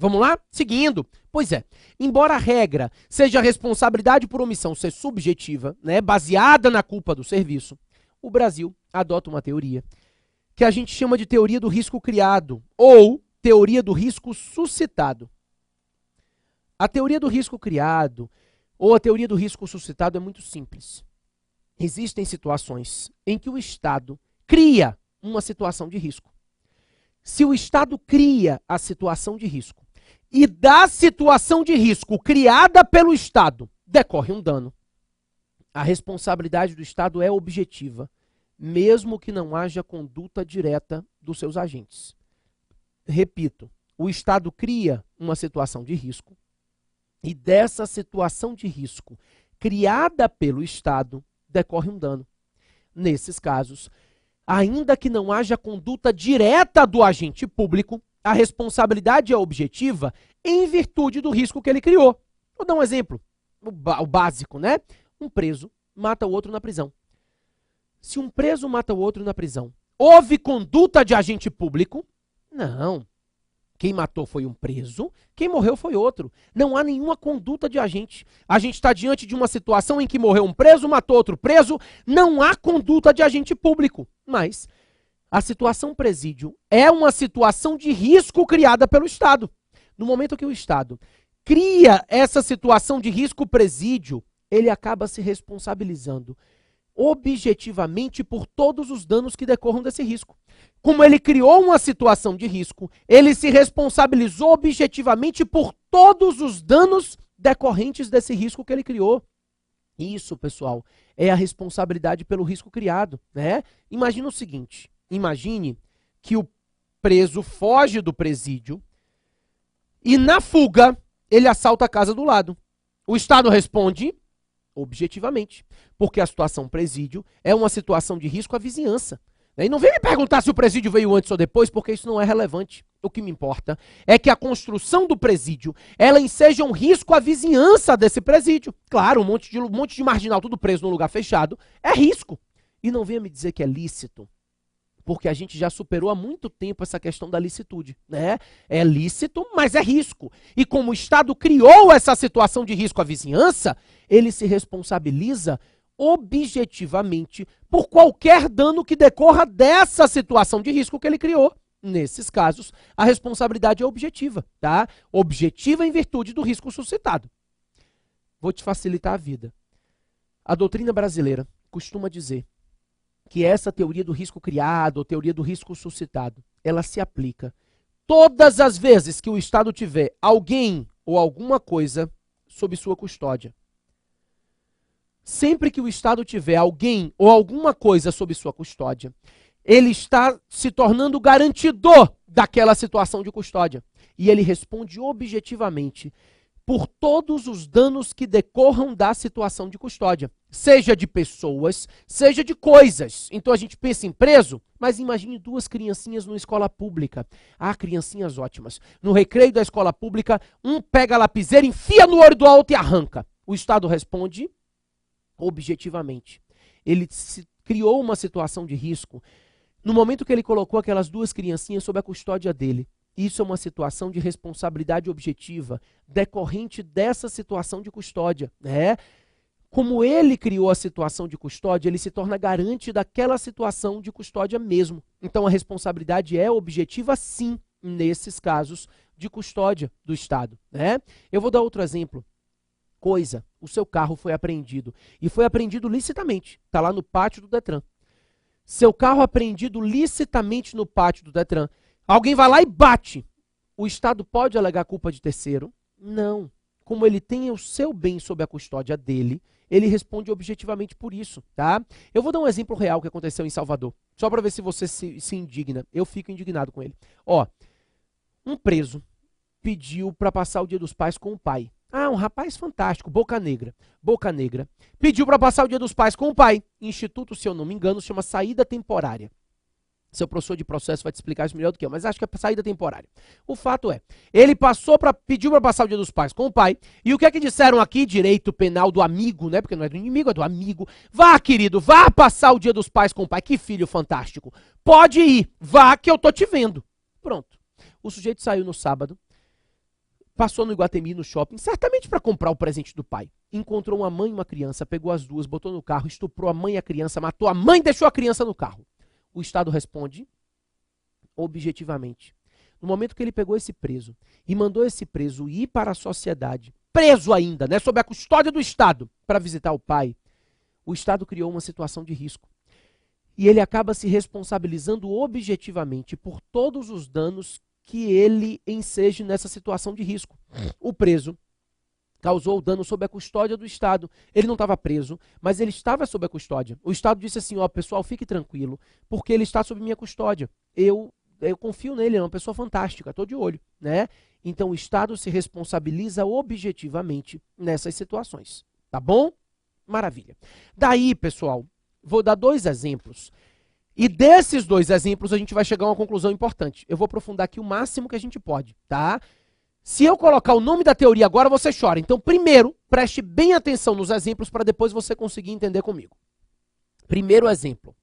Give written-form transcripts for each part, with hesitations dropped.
Vamos lá? Seguindo. Pois é, embora a regra seja a responsabilidade por omissão ser subjetiva, né, baseada na culpa do serviço, o Brasil adota uma teoria que a gente chama de teoria do risco criado ou teoria do risco suscitado. A teoria do risco criado ou a teoria do risco suscitado é muito simples. Existem situações em que o Estado cria uma situação de risco. Se o Estado cria a situação de risco e da situação de risco criada pelo Estado decorre um dano, a responsabilidade do Estado é objetiva, mesmo que não haja conduta direta dos seus agentes. Repito, o Estado cria uma situação de risco e dessa situação de risco criada pelo Estado decorre um dano. Nesses casos, ainda que não haja conduta direta do agente público, a responsabilidade é objetiva em virtude do risco que ele criou. Vou dar um exemplo, o básico, né? Um preso mata o outro na prisão. Se um preso mata o outro na prisão, houve conduta de agente público? Não. Quem matou foi um preso, quem morreu foi outro. Não há nenhuma conduta de agente. A gente está diante de uma situação em que morreu um preso, matou outro preso, não há conduta de agente público. Mas a situação presídio é uma situação de risco criada pelo Estado. No momento que o Estado cria essa situação de risco presídio, ele acaba se responsabilizando objetivamente por todos os danos que decorram desse risco. Como ele criou uma situação de risco, ele se responsabilizou objetivamente por todos os danos decorrentes desse risco que ele criou. Isso, pessoal, é a responsabilidade pelo risco criado, né? Imagina o seguinte, imagine que o preso foge do presídio e na fuga ele assalta a casa do lado. O Estado responde objetivamente, porque a situação presídio é uma situação de risco à vizinhança. E não vem me perguntar se o presídio veio antes ou depois, porque isso não é relevante. O que me importa é que a construção do presídio, ela enseja um risco à vizinhança desse presídio. Claro, um monte de marginal, tudo preso num lugar fechado, é risco. E não venha me dizer que é lícito, porque a gente já superou há muito tempo essa questão da licitude, né? É lícito, mas é risco. E como o Estado criou essa situação de risco à vizinhança, ele se responsabiliza objetivamente por qualquer dano que decorra dessa situação de risco que ele criou. Nesses casos, a responsabilidade é objetiva, tá? Objetiva em virtude do risco suscitado. Vou te facilitar a vida. A doutrina brasileira costuma dizer que essa teoria do risco criado, ou teoria do risco suscitado, ela se aplica todas as vezes que o Estado tiver alguém ou alguma coisa sob sua custódia. Sempre que o Estado tiver alguém ou alguma coisa sob sua custódia, ele está se tornando garantidor daquela situação de custódia. E ele responde objetivamente por todos os danos que decorram da situação de custódia. Seja de pessoas, seja de coisas. Então a gente pensa em preso, mas imagine duas criancinhas numa escola pública. Ah, criancinhas ótimas. No recreio da escola pública, um pega a lapiseira, enfia no olho do outro e arranca. O Estado responde objetivamente. Ele criou uma situação de risco no momento que ele colocou aquelas duas criancinhas sob a custódia dele. Isso é uma situação de responsabilidade objetiva decorrente dessa situação de custódia, né? Como ele criou a situação de custódia, ele se torna garante daquela situação de custódia mesmo. Então a responsabilidade é objetiva sim, nesses casos de custódia do Estado, né? Eu vou dar outro exemplo. Coisa, o seu carro foi apreendido. E foi apreendido licitamente. Está lá no pátio do Detran. Seu carro apreendido licitamente no pátio do Detran. Alguém vai lá e bate. O Estado pode alegar culpa de terceiro? Não. Como ele tem o seu bem sob a custódia dele, ele responde objetivamente por isso, tá? Eu vou dar um exemplo real que aconteceu em Salvador. Só para ver se você se indigna. Eu fico indignado com ele. Ó, um preso pediu para passar o Dia dos Pais com o pai. Ah, um rapaz fantástico, Boca Negra. Boca Negra. Pediu para passar o Dia dos Pais com o pai. Instituto, se eu não me engano, se chama saída temporária. Seu professor de processo vai te explicar isso melhor do que eu, mas acho que é saída temporária. O fato é, ele pediu para passar o Dia dos Pais com o pai, e o que é que disseram aqui? Direito penal do amigo, né? Porque não é do inimigo, é do amigo. Vá, querido, vá passar o Dia dos Pais com o pai. Que filho fantástico. Pode ir, vá que eu tô te vendo. Pronto. O sujeito saiu no sábado, passou no Iguatemi, no shopping, certamente para comprar o presente do pai. Encontrou uma mãe e uma criança, pegou as duas, botou no carro, estuprou a mãe e a criança, matou a mãe e deixou a criança no carro. O Estado responde objetivamente. No momento que ele pegou esse preso e mandou esse preso ir para a sociedade, preso ainda, né, sob a custódia do Estado, para visitar o pai, o Estado criou uma situação de risco. E ele acaba se responsabilizando objetivamente por todos os danos que ele enseje nessa situação de risco. O preso causou o dano sob a custódia do Estado. Ele não estava preso, mas ele estava sob a custódia. O Estado disse assim, ó, pessoal, fique tranquilo, porque ele está sob minha custódia. Eu confio nele, ele é uma pessoa fantástica, estou de olho, né? Então o Estado se responsabiliza objetivamente nessas situações, tá bom? Maravilha. Daí, pessoal, vou dar 2 exemplos. E desses 2 exemplos a gente vai chegar a uma conclusão importante. Eu vou aprofundar aqui o máximo que a gente pode, tá? Se eu colocar o nome da teoria agora, você chora. Então, primeiro, preste bem atenção nos exemplos para depois você conseguir entender comigo. Primeiro exemplo.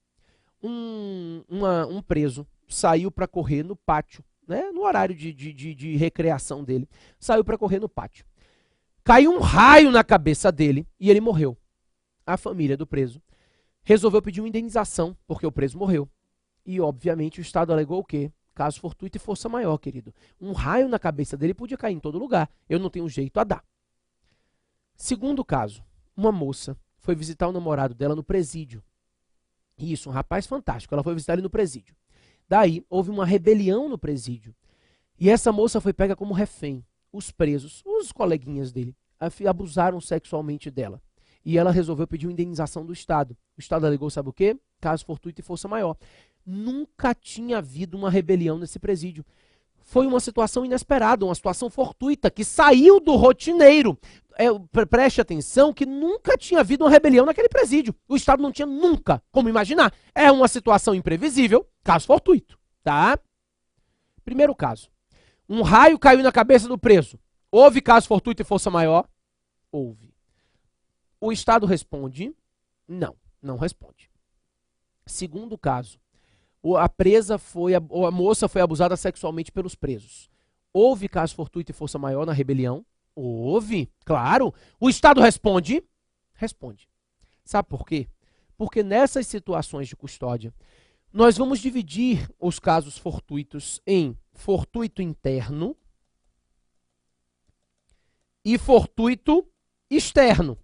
Um preso saiu para correr no pátio, né? No horário de recreação dele. Saiu para correr no pátio. Caiu um raio na cabeça dele e ele morreu. A família do preso resolveu pedir uma indenização, porque o preso morreu. E, obviamente, o Estado alegou o quê? Caso fortuito e força maior, querido. Um raio na cabeça dele podia cair em todo lugar. Eu não tenho jeito a dar. Segundo caso, uma moça foi visitar o namorado dela no presídio. Isso, um rapaz fantástico. Ela foi visitar ele no presídio. Daí, houve uma rebelião no presídio. E essa moça foi pega como refém. Os presos, os coleguinhas dele, abusaram sexualmente dela. E ela resolveu pedir uma indenização do Estado. O Estado alegou, sabe o quê? Caso fortuito e força maior. Nunca tinha havido uma rebelião nesse presídio. Foi uma situação inesperada, uma situação fortuita, que saiu do rotineiro. Preste atenção que nunca tinha havido uma rebelião naquele presídio. O Estado não tinha nunca como imaginar. É uma situação imprevisível, caso fortuito, tá? Primeiro caso. Um raio caiu na cabeça do preso. Houve caso fortuito e força maior? Houve. O Estado responde? Não, não responde. Segundo caso, a moça foi abusada sexualmente pelos presos. Houve caso fortuito e força maior na rebelião? Houve, claro. O Estado responde? Responde. Sabe por quê? Porque nessas situações de custódia, nós vamos dividir os casos fortuitos em fortuito interno e fortuito externo.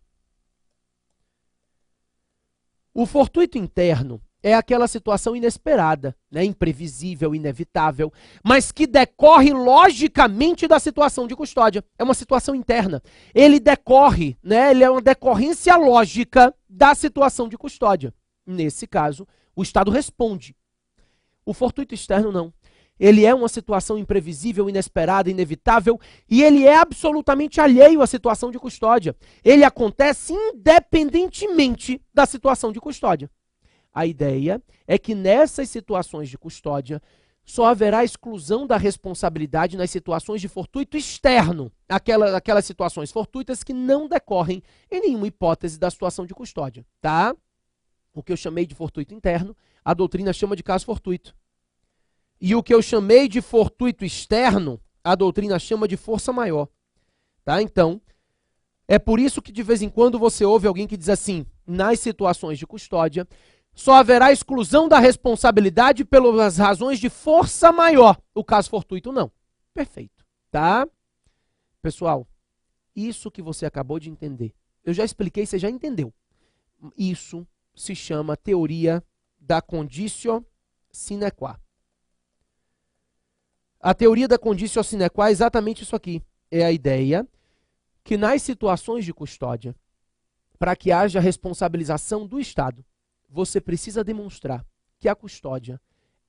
O fortuito interno é aquela situação inesperada, né, imprevisível, inevitável, mas que decorre logicamente da situação de custódia. É uma situação interna. Ele decorre, né, ele é uma decorrência lógica da situação de custódia. Nesse caso, o Estado responde. O fortuito externo não. Ele é uma situação imprevisível, inesperada, inevitável, e ele é absolutamente alheio à situação de custódia. Ele acontece independentemente da situação de custódia. A ideia é que nessas situações de custódia, só haverá exclusão da responsabilidade nas situações de fortuito externo, aquelas situações fortuitas que não decorrem em nenhuma hipótese da situação de custódia, tá? O que eu chamei de fortuito interno, a doutrina chama de caso fortuito. E o que eu chamei de fortuito externo, a doutrina chama de força maior. Tá? Então, é por isso que de vez em quando você ouve alguém que diz assim, nas situações de custódia, só haverá exclusão da responsabilidade pelas razões de força maior. O caso fortuito não. Perfeito. Tá? Pessoal, isso que você acabou de entender, eu já expliquei, você já entendeu. Isso se chama teoria da conditio sine qua. A teoria da conditio sine qua é exatamente isso aqui. É a ideia que nas situações de custódia, para que haja responsabilização do Estado, você precisa demonstrar que a custódia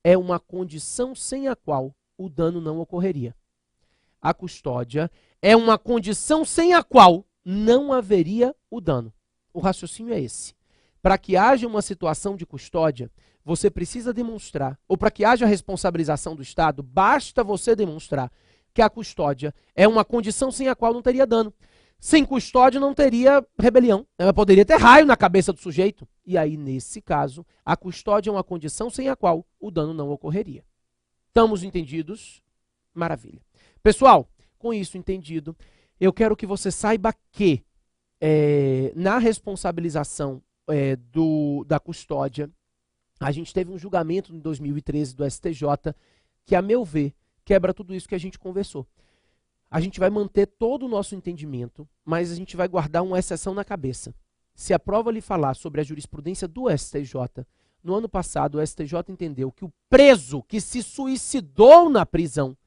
é uma condição sem a qual o dano não ocorreria. A custódia é uma condição sem a qual não haveria o dano. O raciocínio é esse. Para que haja uma situação de custódia, você precisa demonstrar, ou para que haja responsabilização do Estado, basta você demonstrar que a custódia é uma condição sem a qual não teria dano. Sem custódia não teria rebelião. Ela poderia ter raio na cabeça do sujeito. E aí, nesse caso, a custódia é uma condição sem a qual o dano não ocorreria. Estamos entendidos? Maravilha. Pessoal, Com isso entendido, eu quero que você saiba que na responsabilização da custódia, a gente teve um julgamento em 2013 do STJ que, a meu ver, quebra tudo isso que a gente conversou. A gente vai manter todo o nosso entendimento, mas a gente vai guardar uma exceção na cabeça. Se a prova lhe falar sobre a jurisprudência do STJ, no ano passado o STJ entendeu que o preso que se suicidou na prisão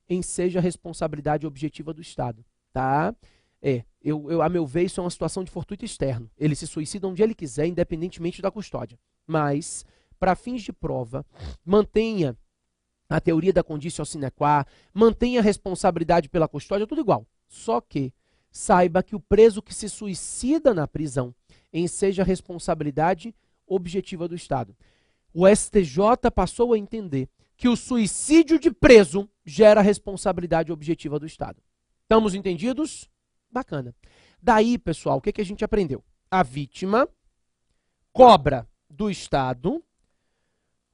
enseja a responsabilidade objetiva do Estado. Tá? A meu ver, isso é uma situação de fortuito externo. Ele se suicida onde ele quiser, independentemente da custódia. Mas, para fins de prova, mantenha a teoria da conditio sine qua, mantenha a responsabilidade pela custódia, tudo igual. Só que saiba que o preso que se suicida na prisão enseja a responsabilidade objetiva do Estado. O STJ passou a entender que o suicídio de preso gera responsabilidade objetiva do Estado. Estamos entendidos? Bacana. Daí, pessoal, o que a gente aprendeu? A vítima cobra do Estado,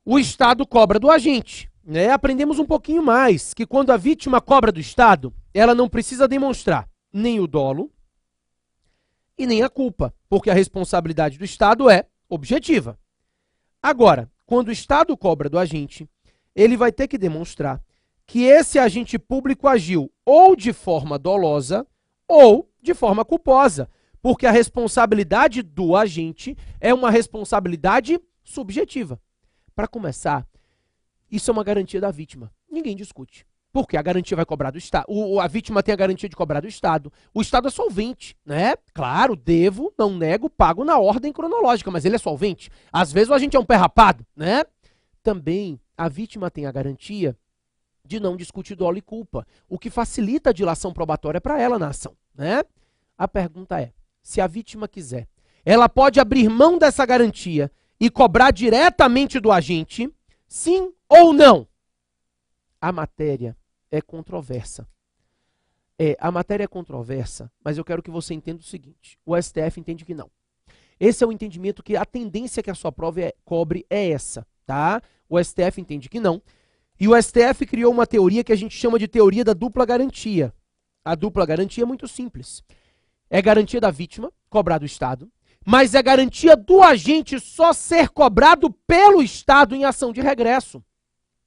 o Estado cobra do agente. Aprendemos um pouquinho mais, que quando a vítima cobra do Estado, ela não precisa demonstrar nem o dolo e nem a culpa, porque a responsabilidade do Estado é objetiva. Agora, quando o Estado cobra do agente, ele vai ter que demonstrar que esse agente público agiu ou de forma dolosa ou de forma culposa, porque a responsabilidade do agente é uma responsabilidade subjetiva. Para começar, isso é uma garantia da vítima. Ninguém discute. Porque a garantia vai cobrar do Estado. A vítima tem a garantia de cobrar do Estado. O Estado é solvente, né? Claro, devo, não nego, pago na ordem cronológica, mas ele é solvente. Às vezes o agente é um pé rapado, né? Também a vítima tem a garantia de não discutir dolo e culpa, o que facilita a dilação probatória para ela na ação, né? A pergunta é, se a vítima quiser, ela pode abrir mão dessa garantia e cobrar diretamente do agente, sim ou não? A matéria é controversa. A matéria é controversa, mas eu quero que você entenda o seguinte, o STF entende que não. Esse é o entendimento que a tendência que a sua prova cobre é essa, tá? O STF entende que não. E o STF criou uma teoria que a gente chama de teoria da dupla garantia. A dupla garantia é muito simples. É garantia da vítima, cobrar do Estado, mas é garantia do agente só ser cobrado pelo Estado em ação de regresso.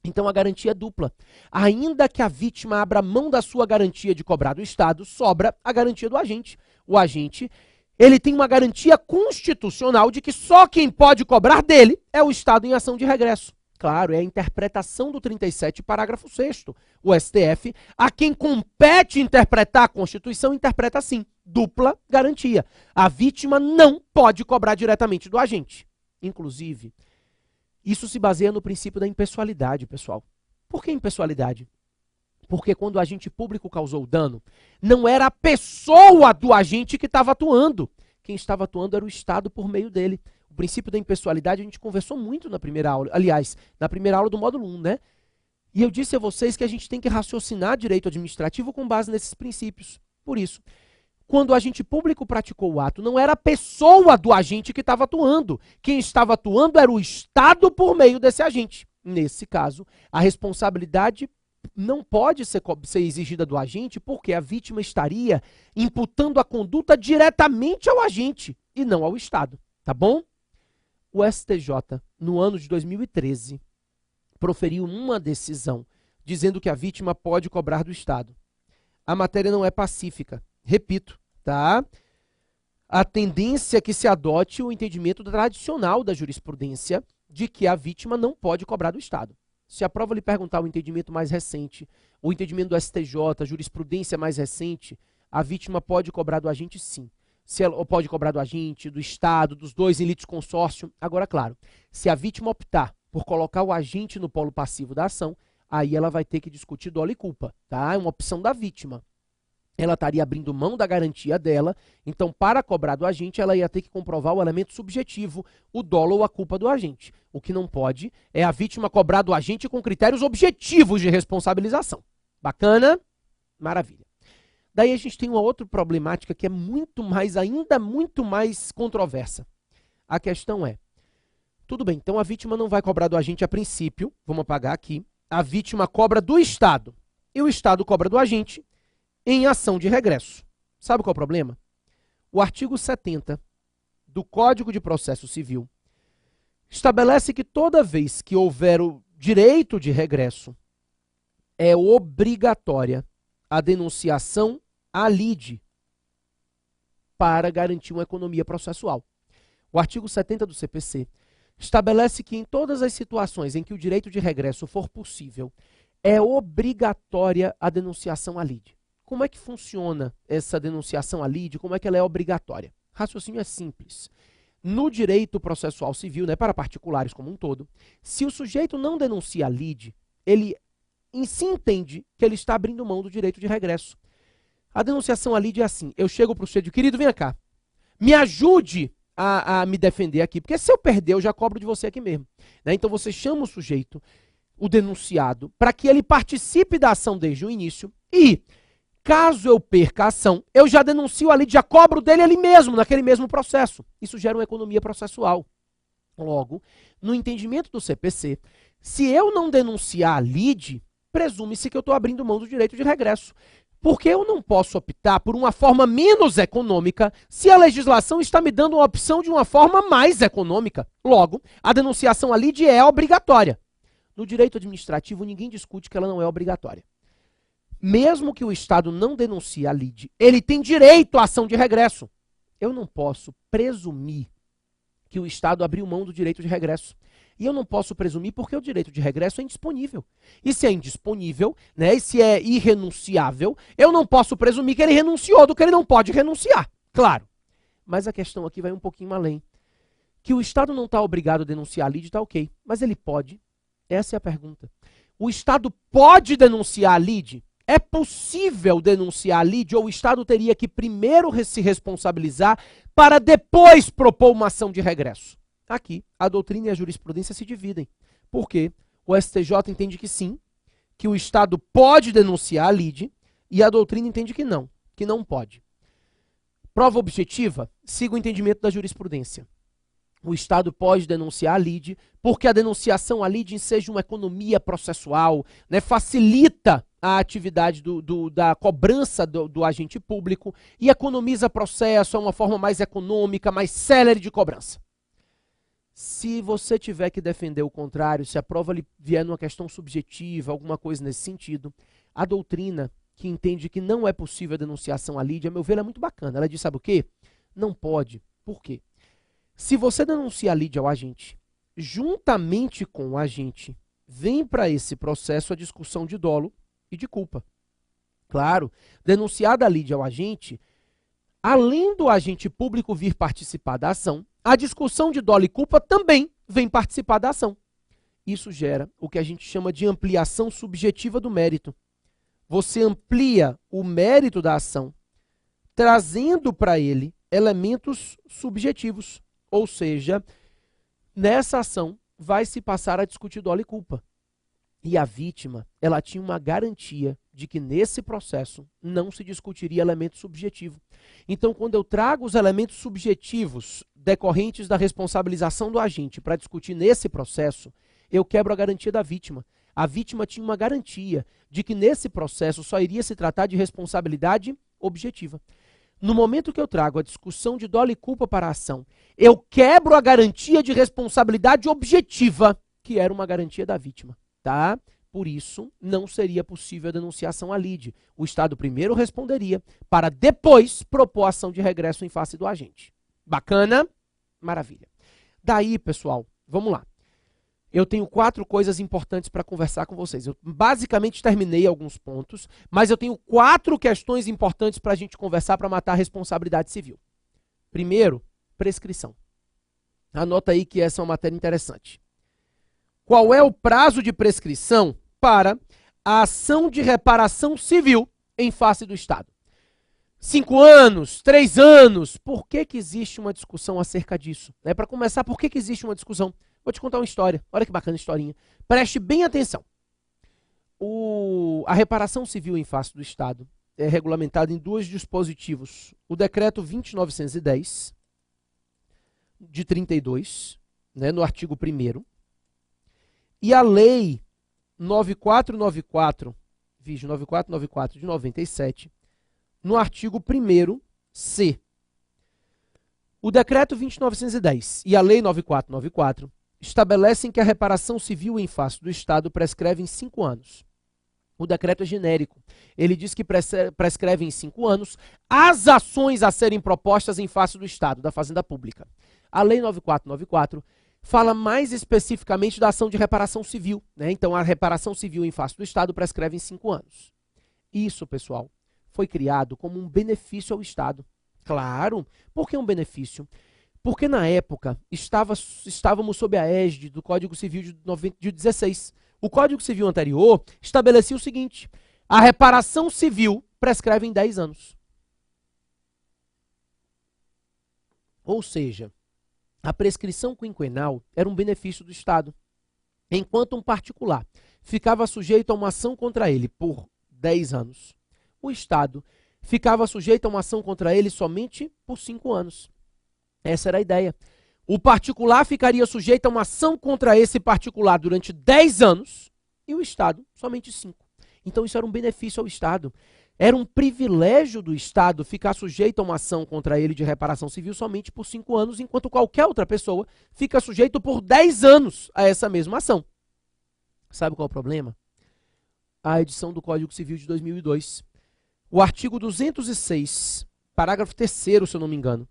Então a garantia é dupla. Ainda que a vítima abra mão da sua garantia de cobrar do Estado, sobra a garantia do agente. O agente, ele tem uma garantia constitucional de que só quem pode cobrar dele é o Estado em ação de regresso. Claro, é a interpretação do 37, parágrafo 6º. O STF, a quem compete interpretar a Constituição, interpreta assim, dupla garantia. A vítima não pode cobrar diretamente do agente. Inclusive, isso se baseia no princípio da impessoalidade, pessoal. Por que impessoalidade? Porque quando o agente público causou o dano, não era a pessoa do agente que estava atuando. Quem estava atuando era o Estado por meio dele. O princípio da impessoalidade a gente conversou muito na primeira aula, aliás, na primeira aula do módulo 1, né? E eu disse a vocês que a gente tem que raciocinar direito administrativo com base nesses princípios. Por isso, quando o agente público praticou o ato, não era a pessoa do agente que estava atuando. Quem estava atuando era o Estado por meio desse agente. Nesse caso, a responsabilidade não pode ser exigida do agente porque a vítima estaria imputando a conduta diretamente ao agente e não ao Estado. Tá bom? O STJ, no ano de 2013, proferiu uma decisão dizendo que a vítima pode cobrar do Estado. A matéria não é pacífica. Repito, tá? A tendência é que se adote o entendimento tradicional da jurisprudência de que a vítima não pode cobrar do Estado. Se a prova lhe perguntar o entendimento mais recente, o entendimento do STJ, a jurisprudência mais recente, a vítima pode cobrar do agente, sim. Se ela pode cobrar do agente, do Estado, dos dois em litisconsórcio. Agora, claro, se a vítima optar por colocar o agente no polo passivo da ação, aí ela vai ter que discutir dolo e culpa, tá? É uma opção da vítima. Ela estaria abrindo mão da garantia dela, então para cobrar do agente ela ia ter que comprovar o elemento subjetivo, o dolo ou a culpa do agente. O que não pode é a vítima cobrar do agente com critérios objetivos de responsabilização. Bacana? Maravilha. Daí a gente tem uma outra problemática que é ainda muito mais controversa. A questão é, tudo bem, então a vítima não vai cobrar do agente a princípio, vamos apagar aqui, a vítima cobra do Estado, e o Estado cobra do agente, em ação de regresso. Sabe qual é o problema? O artigo 70 do Código de Processo Civil estabelece que toda vez que houver o direito de regresso, é obrigatória a denunciação à lide para garantir uma economia processual. O artigo 70 do CPC estabelece que em todas as situações em que o direito de regresso for possível, é obrigatória a denunciação à lide. Como é que funciona essa denunciação à lide? Como é que ela é obrigatória? O raciocínio é simples. No direito processual civil, né, para particulares como um todo, se o sujeito não denuncia a lide, ele em si entende que ele está abrindo mão do direito de regresso. A denunciação à lide é assim, eu chego para o sujeito, querido, vem cá, me ajude a me defender aqui, porque se eu perder, eu já cobro de você aqui mesmo. Né? Então você chama o sujeito, o denunciado, para que ele participe da ação desde o início e, caso eu perca a ação, eu já denuncio a lide, já cobro dele ali mesmo, naquele mesmo processo. Isso gera uma economia processual. Logo, no entendimento do CPC, se eu não denunciar a lide, presume-se que eu estou abrindo mão do direito de regresso. Porque eu não posso optar por uma forma menos econômica se a legislação está me dando uma opção de uma forma mais econômica. Logo, a denunciação à lide é obrigatória. No direito administrativo, ninguém discute que ela não é obrigatória. Mesmo que o Estado não denuncie a lide, ele tem direito à ação de regresso. Eu não posso presumir que o Estado abriu mão do direito de regresso. E eu não posso presumir porque o direito de regresso é indisponível. E se é indisponível, né, e se é irrenunciável, eu não posso presumir que ele renunciou do que ele não pode renunciar. Claro. Mas a questão aqui vai um pouquinho além. Que o Estado não está obrigado a denunciar a lide, está ok. Mas ele pode? Essa é a pergunta. O Estado pode denunciar a lide? É possível denunciar a lide ou o Estado teria que primeiro se responsabilizar para depois propor uma ação de regresso? Aqui, a doutrina e a jurisprudência se dividem. Por quê? O STJ entende que sim, que o Estado pode denunciar a lide, e a doutrina entende que não pode. Prova objetiva, siga o entendimento da jurisprudência. O Estado pode denunciar a lide, porque a denunciação à lide enseja uma economia processual, né, facilita a atividade da cobrança do agente público e economiza processo, é uma forma mais econômica, mais célere de cobrança. Se você tiver que defender o contrário, se a prova lhe vier numa questão subjetiva, alguma coisa nesse sentido, a doutrina que entende que não é possível a denunciação à lide, a meu ver, é muito bacana. Ela diz, sabe o quê? Não pode. Por quê? Se você denuncia a lide ao agente, juntamente com o agente, vem para esse processo a discussão de dolo e de culpa. Claro, denunciada a lide ao agente, além do agente público vir participar da ação, a discussão de dolo e culpa também vem participar da ação. Isso gera o que a gente chama de ampliação subjetiva do mérito. Você amplia o mérito da ação, trazendo para ele elementos subjetivos. Ou seja, nessa ação vai se passar a discutir dolo e culpa. E a vítima, ela tinha uma garantia de que nesse processo não se discutiria elemento subjetivo. Então, quando eu trago os elementos subjetivos decorrentes da responsabilização do agente para discutir nesse processo, eu quebro a garantia da vítima. A vítima tinha uma garantia de que nesse processo só iria se tratar de responsabilidade objetiva. No momento que eu trago a discussão de dolo e culpa para a ação, eu quebro a garantia de responsabilidade objetiva, que era uma garantia da vítima. Tá? Por isso, não seria possível a denunciação à lide. O Estado primeiro responderia, para depois propor ação de regresso em face do agente. Bacana? Maravilha. Daí, pessoal, vamos lá. Eu tenho 4 coisas importantes para conversar com vocês. Eu basicamente terminei alguns pontos, mas eu tenho 4 questões importantes para a gente conversar para matar a responsabilidade civil. Primeiro, prescrição. Anota aí que essa é uma matéria interessante. Qual é o prazo de prescrição para a ação de reparação civil em face do Estado? 5 anos, 3 anos. Por que existe uma discussão acerca disso? Para começar, por que existe uma discussão? Vou te contar uma história. Olha que bacana a historinha. Preste bem atenção. A reparação civil em face do Estado é regulamentada em 2 dispositivos. O decreto 20.910, de 32, né, no artigo 1º, e a lei 9494, de 97, no artigo 1º-C. O Decreto 20.910 e a Lei 9.494 estabelecem que a reparação civil em face do Estado prescreve em 5 anos. O decreto é genérico. Ele diz que prescreve em 5 anos as ações a serem propostas em face do Estado, da Fazenda Pública. A Lei 9.494 fala mais especificamente da ação de reparação civil, né? Então, a reparação civil em face do Estado prescreve em 5 anos. Isso, pessoal, foi criado como um benefício ao Estado. Claro, por que um benefício? Porque na época estávamos sob a égide do Código Civil de 16. O Código Civil anterior estabelecia o seguinte: a reparação civil prescreve em 10 anos. Ou seja, a prescrição quinquenal era um benefício do Estado, enquanto um particular ficava sujeito a uma ação contra ele por 10 anos. O Estado ficava sujeito a uma ação contra ele somente por 5 anos. Essa era a ideia. O particular ficaria sujeito a uma ação contra esse particular durante 10 anos e o Estado somente 5. Então isso era um benefício ao Estado. Era um privilégio do Estado ficar sujeito a uma ação contra ele de reparação civil somente por 5 anos, enquanto qualquer outra pessoa fica sujeito por 10 anos a essa mesma ação. Sabe qual é o problema? A edição do Código Civil de 2002. O artigo 206, parágrafo 3º, se eu não me engano,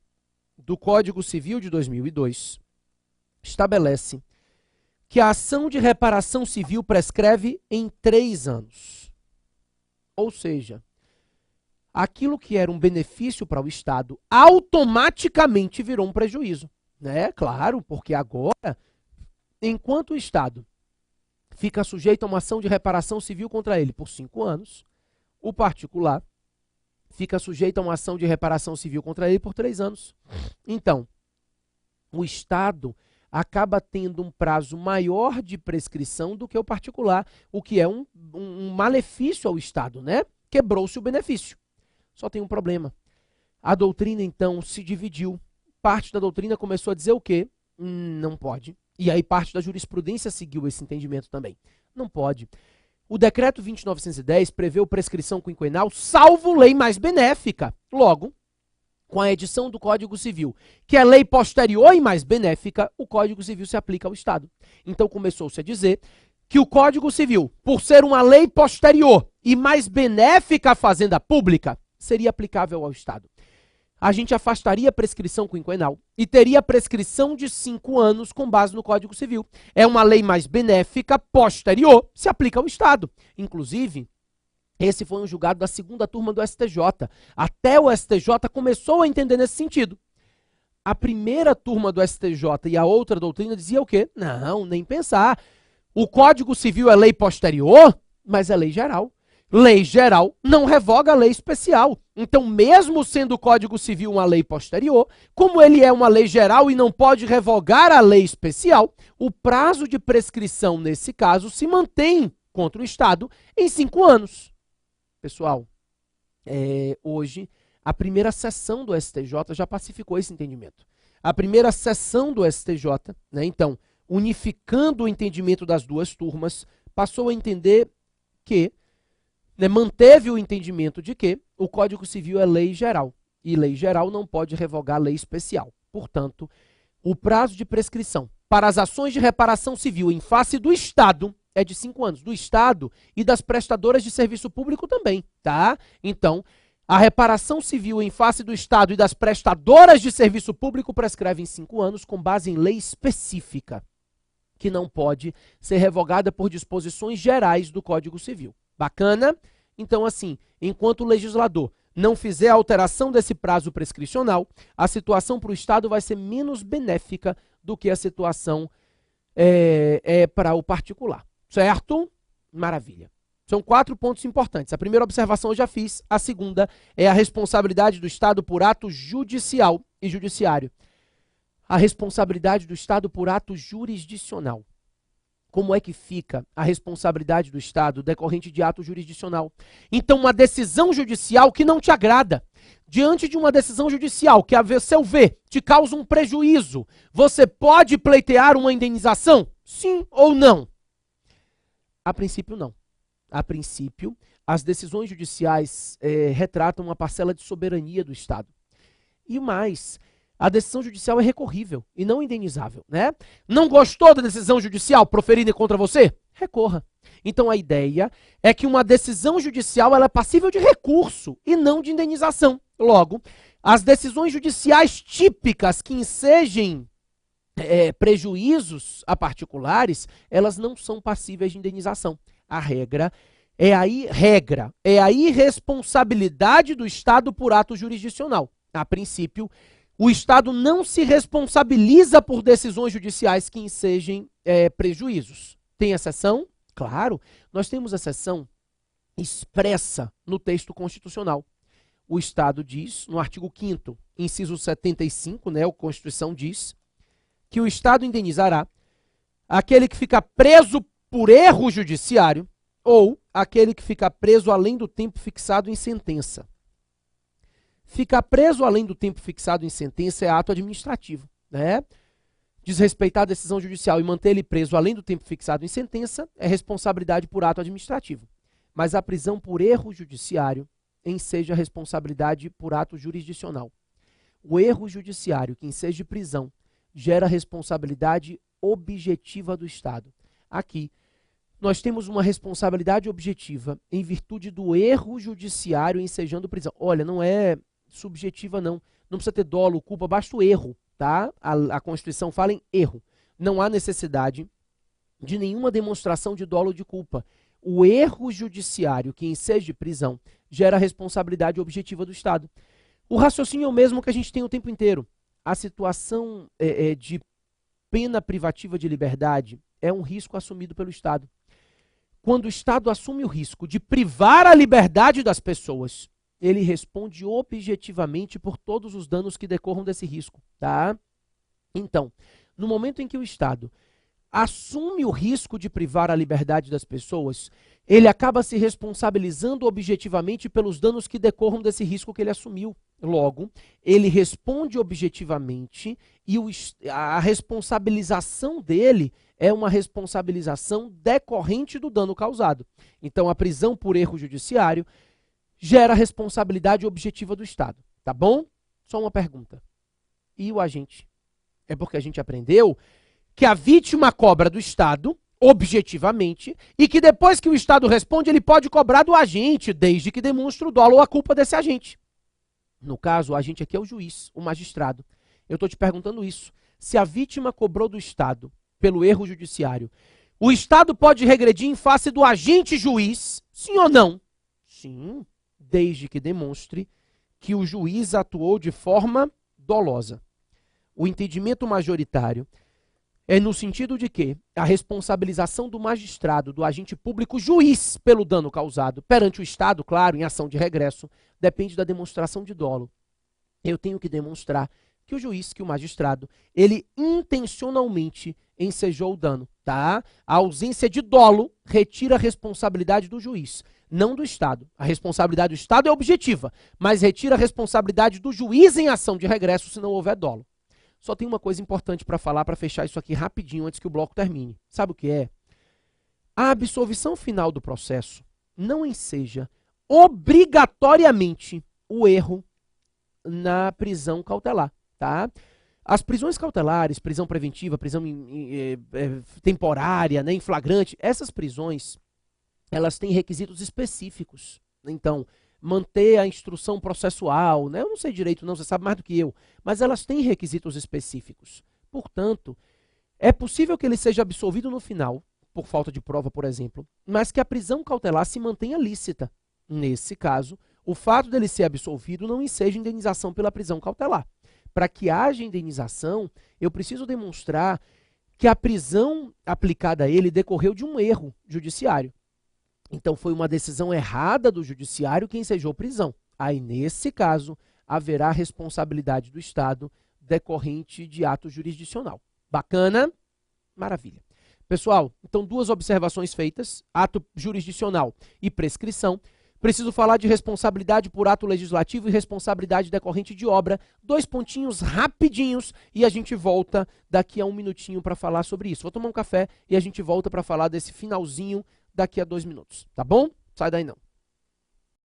do Código Civil de 2002, estabelece que a ação de reparação civil prescreve em 3 anos. Ou seja, aquilo que era um benefício para o Estado automaticamente virou um prejuízo, né? Claro, porque agora, enquanto o Estado fica sujeito a uma ação de reparação civil contra ele por 5 anos, o particular fica sujeito a uma ação de reparação civil contra ele por 3 anos. Então, o Estado acaba tendo um prazo maior de prescrição do que o particular, o que é um malefício ao Estado, né? Quebrou-se o benefício. Só tem um problema. A doutrina, então, se dividiu. Parte da doutrina começou a dizer o quê? Não pode. E aí parte da jurisprudência seguiu esse entendimento também. Não pode. O Decreto 20.910 prevê prescrição quinquenal, salvo lei mais benéfica. Logo, com a edição do Código Civil, que é lei posterior e mais benéfica, o Código Civil se aplica ao Estado. Então começou-se a dizer que o Código Civil, por ser uma lei posterior e mais benéfica à Fazenda Pública, seria aplicável ao Estado. A gente afastaria a prescrição quinquenal e teria prescrição de 5 anos com base no Código Civil. É uma lei mais benéfica, posterior, se aplica ao Estado. Inclusive, esse foi um julgado da 2ª turma do STJ. Até o STJ começou a entender nesse sentido. A 1ª turma do STJ e a outra doutrina dizia o quê? Não, nem pensar. O Código Civil é lei posterior, mas é lei geral. Lei geral não revoga a lei especial. Então, mesmo sendo o Código Civil uma lei posterior, como ele é uma lei geral e não pode revogar a lei especial, o prazo de prescrição, nesse caso, se mantém contra o Estado em 5 anos. Pessoal, hoje, a 1ª sessão do STJ já pacificou esse entendimento. A 1ª sessão do STJ, né, então, unificando o entendimento das 2 turmas, passou a entender que manteve o entendimento de que o Código Civil é lei geral e lei geral não pode revogar lei especial. Portanto, o prazo de prescrição para as ações de reparação civil em face do Estado é de 5 anos, do Estado e das prestadoras de serviço público também, tá? Então, a reparação civil em face do Estado e das prestadoras de serviço público prescreve em 5 anos com base em lei específica, que não pode ser revogada por disposições gerais do Código Civil. Bacana? Então, assim, enquanto o legislador não fizer a alteração desse prazo prescricional, a situação para o Estado vai ser menos benéfica do que a situação para o particular. Certo? Maravilha. São 4 pontos importantes. A primeira observação eu já fiz. A segunda é a responsabilidade do Estado por ato judicial e judiciário. A responsabilidade do Estado por ato jurisdicional. Como é que fica a responsabilidade do Estado decorrente de ato jurisdicional? Então, uma decisão judicial que não te agrada, diante de uma decisão judicial que, a seu ver, te causa um prejuízo, você pode pleitear uma indenização? Sim ou não? A princípio, não. A princípio, as decisões judiciais retratam uma parcela de soberania do Estado. E mais, a decisão judicial é recorrível e não indenizável, né? Não gostou da decisão judicial proferida contra você? Recorra. Então a ideia é que uma decisão judicial ela é passível de recurso e não de indenização. Logo, as decisões judiciais típicas que ensejem prejuízos a particulares, elas não são passíveis de indenização. A regra é a irresponsabilidade do Estado por ato jurisdicional. A princípio, o Estado não se responsabiliza por decisões judiciais que ensejem prejuízos. Tem exceção? Claro, nós temos exceção expressa no texto constitucional. O Estado diz, no artigo 5º, inciso 75, a Constituição diz que o Estado indenizará aquele que fica preso por erro judiciário ou aquele que fica preso além do tempo fixado em sentença. Ficar preso além do tempo fixado em sentença é ato administrativo, né? Desrespeitar a decisão judicial e manter ele preso além do tempo fixado em sentença é responsabilidade por ato administrativo. Mas a prisão por erro judiciário enseja responsabilidade por ato jurisdicional. O erro judiciário que enseja prisão gera responsabilidade objetiva do Estado. Aqui, nós temos uma responsabilidade objetiva em virtude do erro judiciário ensejando prisão. Olha, não é subjetiva não. Não precisa ter dolo, culpa, basta o erro, tá? A Constituição fala em erro. Não há necessidade de nenhuma demonstração de dolo ou de culpa. O erro judiciário que enseja prisão gera responsabilidade objetiva do Estado. O raciocínio é o mesmo que a gente tem o tempo inteiro. A situação de pena privativa de liberdade é um risco assumido pelo Estado. Quando o Estado assume o risco de privar a liberdade das pessoas, ele responde objetivamente por todos os danos que decorram desse risco, tá? Então, no momento em que o Estado assume o risco de privar a liberdade das pessoas, ele acaba se responsabilizando objetivamente pelos danos que decorram desse risco que ele assumiu. Logo, ele responde objetivamente e a responsabilização dele é uma responsabilização decorrente do dano causado. Então, a prisão por erro judiciário gera responsabilidade objetiva do Estado, tá bom? Só uma pergunta. E o agente? É porque a gente aprendeu que a vítima cobra do Estado, objetivamente, e que depois que o Estado responde, ele pode cobrar do agente, desde que demonstre o dolo ou a culpa desse agente. No caso, o agente aqui é o juiz, o magistrado. Eu estou te perguntando isso. Se a vítima cobrou do Estado pelo erro judiciário, o Estado pode regredir em face do agente juiz, sim ou não? Sim, desde que demonstre que o juiz atuou de forma dolosa. O entendimento majoritário é no sentido de que a responsabilização do magistrado, do agente público, juiz, pelo dano causado perante o Estado, claro, em ação de regresso, depende da demonstração de dolo. Eu tenho que demonstrar que o juiz, que o magistrado, ele intencionalmente ensejou o dano, tá? A ausência de dolo retira a responsabilidade do juiz, não do Estado. A responsabilidade do Estado é objetiva, mas retira a responsabilidade do juiz em ação de regresso se não houver dolo. Só tem uma coisa importante para falar, para fechar isso aqui rapidinho antes que o bloco termine. Sabe o que é? A absolvição final do processo não enseja obrigatoriamente o erro na prisão cautelar, tá? As prisões cautelares, prisão preventiva, prisão temporária, né, em flagrante, essas prisões, elas têm requisitos específicos. Então, manter a instrução processual, né? Eu não sei direito não, você sabe mais do que eu, mas elas têm requisitos específicos. Portanto, é possível que ele seja absolvido no final, por falta de prova, por exemplo, mas que a prisão cautelar se mantenha lícita. Nesse caso, o fato dele ser absolvido não enseja indenização pela prisão cautelar. Para que haja indenização, eu preciso demonstrar que a prisão aplicada a ele decorreu de um erro judiciário. Então, foi uma decisão errada do judiciário que ensejou prisão. Aí, nesse caso, haverá responsabilidade do Estado decorrente de ato jurisdicional. Bacana? Maravilha. Pessoal, então, duas observações feitas, ato jurisdicional e prescrição. Preciso falar de responsabilidade por ato legislativo e responsabilidade decorrente de obra. 2 pontinhos rapidinhos e a gente volta daqui a 1 minutinho para falar sobre isso. Vou tomar um café e a gente volta para falar desse finalzinho daqui a 2 minutos, tá bom? Sai daí não.